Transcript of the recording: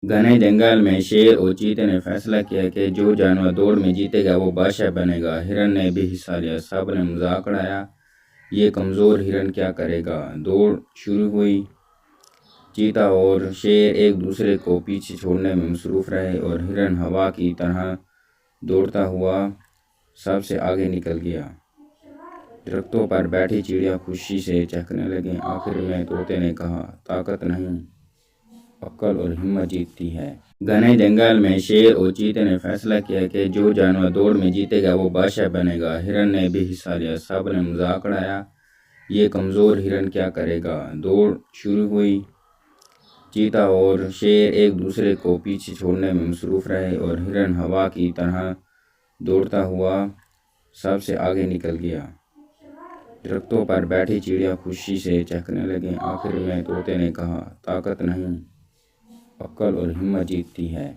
گھنے جنگل میں شیر اور چیتے نے فیصلہ کیا کہ جو جانور دوڑ میں جیتے گا وہ بادشاہ بنے گا۔ ہرن نے بھی حصہ لیا۔ سب نے مذاق اڑایا، یہ کمزور ہرن کیا کرے گا۔ دوڑ شروع ہوئی۔ چیتا اور شیر ایک دوسرے کو پیچھے چھوڑنے میں مصروف رہے اور ہرن ہوا کی طرح دوڑتا ہوا سب سے آگے نکل گیا۔ درختوں پر بیٹھی چڑیا خوشی سے چہکنے لگیں۔ آخر میں طوطے نے کہا، طاقت نہیں، عقل اور ہمت جیتتی ہے۔ گھنے جنگل میں شیر اور چیتے نے فیصلہ کیا کہ جو جانور دوڑ میں جیتے گا وہ بادشاہ بنے گا۔ ہرن نے بھی حصہ لیا۔ سب نے مذاق اڑایا، یہ کمزور ہرن کیا کرے گا۔ دوڑ شروع ہوئی۔ چیتا اور شیر ایک دوسرے کو پیچھے چھوڑنے میں مصروف رہے اور ہرن ہوا کی طرح دوڑتا ہوا سب سے آگے نکل گیا۔ درختوں پر بیٹھی چڑیا خوشی سے چہکنے لگیں۔ آخر میں طوطے نے کہا، طاقت نہیں، عقل اور ہمت جیتتی ہے۔